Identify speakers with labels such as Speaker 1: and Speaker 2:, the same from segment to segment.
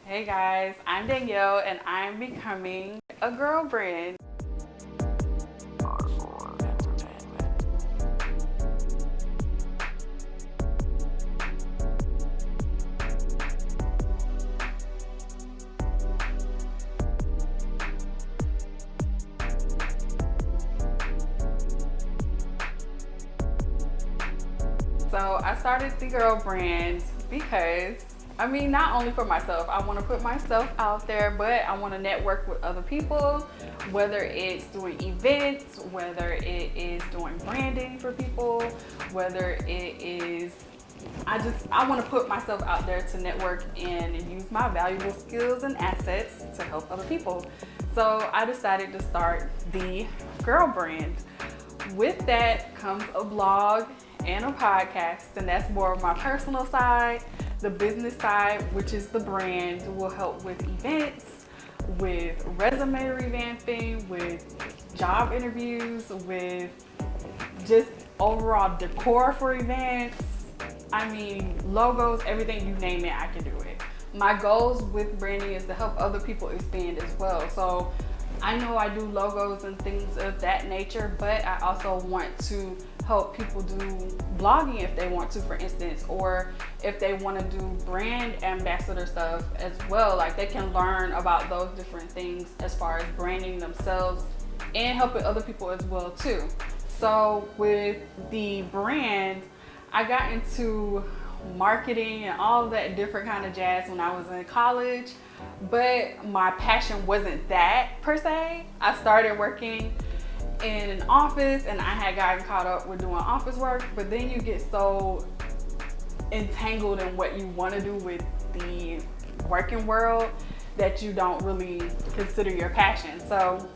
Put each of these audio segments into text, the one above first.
Speaker 1: Hey guys, I'm Danielle and I'm becoming a girl brand. So I started the girl brand because not only for myself, I want to put myself out there, but I want to network with other people, whether it's doing events, whether it is doing branding for people, whether it is, I want to put myself out there to network and use my valuable skills and assets to help other people. So I decided to start the girl brand. With that comes a blog and a podcast, and that's more of my personal side. The business side, which is the brand, will help with events, with resume revamping, with job interviews, with just overall decor for events. Logos, everything, you name it, I can do it. My goals with branding is to help other people expand as well. So I know I do logos and things of that nature, but I also want to help people do blogging if they want to, for instance, or if they want to do brand ambassador stuff as well. Like, they can learn about those different things as far as branding themselves and helping other people as well too. So with the brand, I got into marketing and all of that different kind of jazz when I was in college, but my passion wasn't that per se. I started working in an office and I had gotten caught up with doing office work, but then you get so entangled in what you want to do with the working world that you don't really consider your passion. So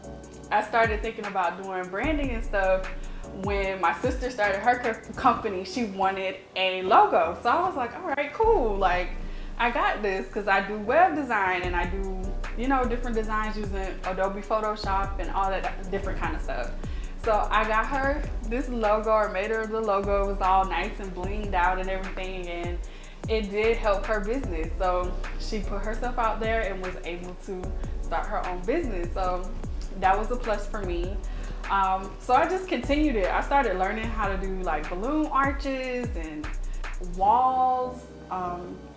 Speaker 1: I started thinking about doing branding and stuff. When my sister started her company, she wanted a logo. So I was like, all right, cool. Like, I got this, because I do web design and I do, different designs using Adobe Photoshop and all that different kind of stuff. So I got her this logo, or made her the logo. It was all nice and blinged out and everything, and it did help her business. So she put herself out there and was able to start her own business. So that was a plus for me. So I just continued it. I started learning how to do like balloon arches and walls,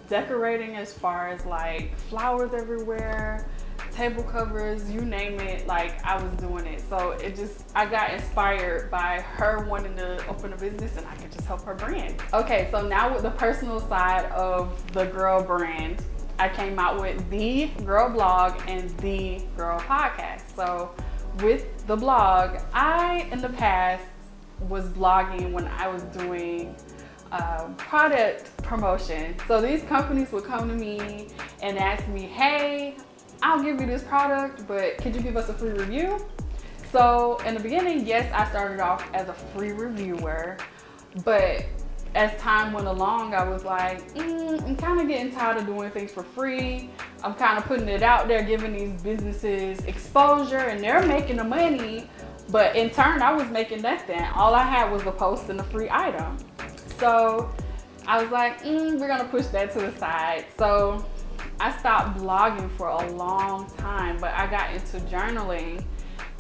Speaker 1: decorating as far as like flowers everywhere, table covers, you name it, like I was doing it. So I got inspired by her wanting to open a business and I could just help her brand. Okay, so now with the personal side of the girl brand, I came out with the girl blog and the girl podcast. So with the blog, I in the past was blogging when I was doing product promotion. So these companies would come to me and ask me, hey, I'll give you this product, but could you give us a free review? So in the beginning, yes, I started off as a free reviewer, but as time went along, I was like, I'm kind of getting tired of doing things for free. I'm kind of putting it out there, giving these businesses exposure, and they're making the money, but in turn, I was making nothing. All I had was a post and a free item. So I was like, we're gonna push that to the side. So I stopped blogging for a long time, but I got into journaling,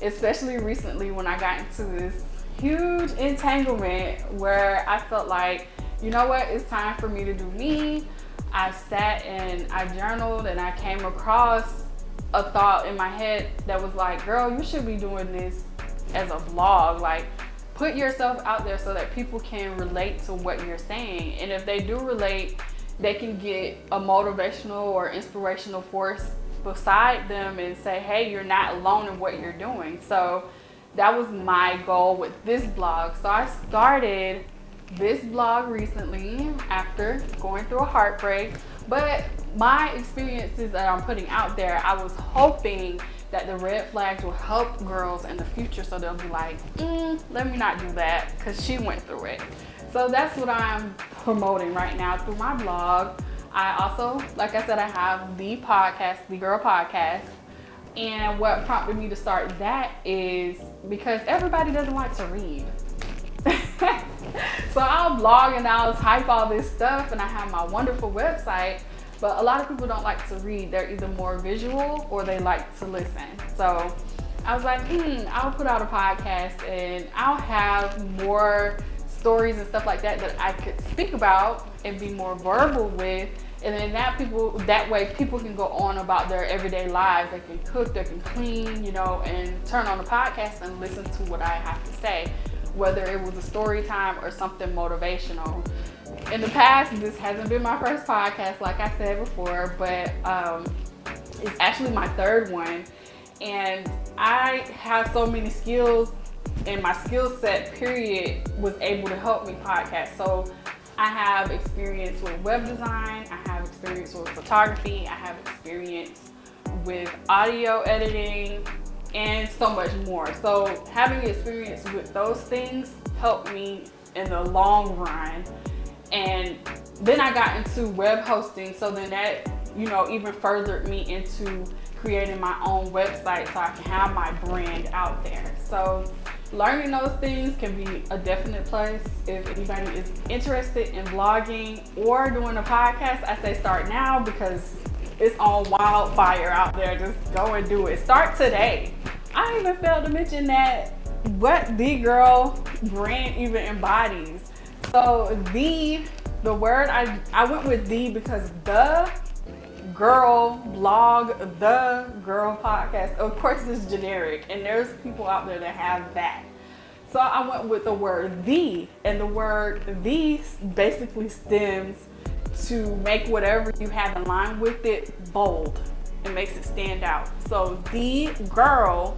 Speaker 1: especially recently when I got into this huge entanglement where I felt like, you know what, it's time for me to do me. I sat and I journaled and I came across a thought in my head that was like, girl, you should be doing this as a blog. Like, put yourself out there so that people can relate to what you're saying. And if they do relate, they can get a motivational or inspirational force beside them and say, hey, you're not alone in what you're doing. So that was my goal with this blog. So I started this blog recently after going through a heartbreak. But my experiences that I'm putting out there, I was hoping that the red flags will help girls in the future, so they'll be like, let me not do that, because she went through it. So that's what I'm promoting right now through my blog. I also, like I said, I have the podcast, the girl podcast. And what prompted me to start that is because everybody doesn't like to read. So I'll blog and I'll type all this stuff and I have my wonderful website, But a lot of people don't like to read. They're either more visual or they like to listen. So I was like, I'll put out a podcast and I'll have more stories and stuff like that that I could speak about and be more verbal with. And then that way people can go on about their everyday lives. They can cook, they can clean, and turn on the podcast and listen to what I have to say, whether it was a story time or something motivational. In the past, this hasn't been my first podcast, like I said before, but it's actually my third one. And I have so many skills, and my skill set, period, was able to help me podcast. So I have experience with web design, I have experience with photography, I have experience with audio editing, and so much more. So having experience with those things helped me in the long run. And then I got into web hosting, so then that, even furthered me into creating my own website so I can have my brand out there. So learning those things can be a definite plus. If anybody is interested in blogging or doing a podcast, I say start now because it's on wildfire out there. Just go and do it. Start today. I even failed to mention that what the girl brand even embodies. So the word, I went with the because the girl blog, the girl podcast, of course it's generic and there's people out there that have that. So I went with the word the, and the word the basically stems to make whatever you have in line with it bold. It makes it stand out. So the girl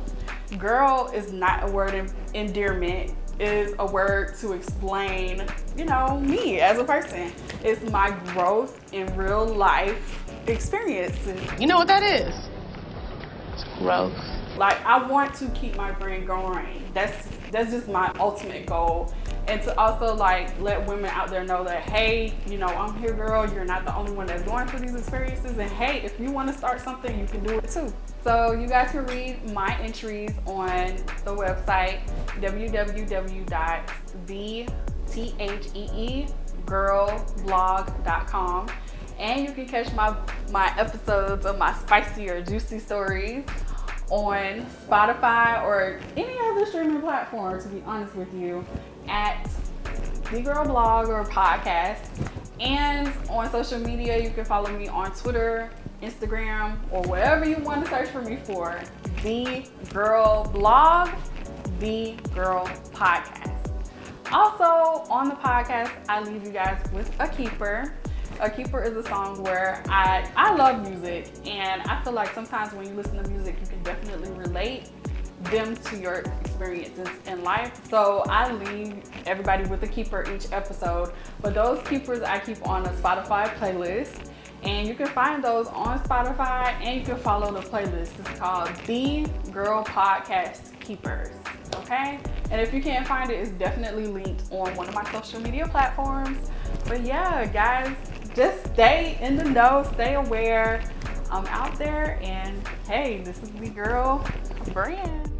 Speaker 1: is not a word of endearment. Is a word to explain, me as a person. It's my growth in real life experiences.
Speaker 2: You know what that is? It's growth.
Speaker 1: Like, I want to keep my brand going. That's just my ultimate goal. And to also let women out there know that, hey, I'm here, girl. You're not the only one that's going through these experiences. And hey, if you want to start something, you can do it too. So you guys can read my entries on the website, www.theegirlblog.com. And you can catch my episodes of my spicy or juicy stories on Spotify or any other streaming platform, to be honest with you, at The Girl Blog or Podcast. And on social media, you can follow me on Twitter, Instagram, or wherever you want to search for me for. The Girl Blog, The Girl Podcast. Also, on the podcast, I leave you guys with a keeper. A keeper is a song where I love music, and I feel like sometimes when you listen to music, you can definitely relate them to your experiences in life. So I leave everybody with a keeper each episode. But those keepers I keep on a Spotify playlist, and you can find those on Spotify, and you can follow the playlist. It's called The Girl Podcast Keepers. Okay? And if you can't find it, it's definitely linked on one of my social media platforms. But yeah, guys, just stay in the know, stay aware. I'm out there, and hey, this is the girl brand.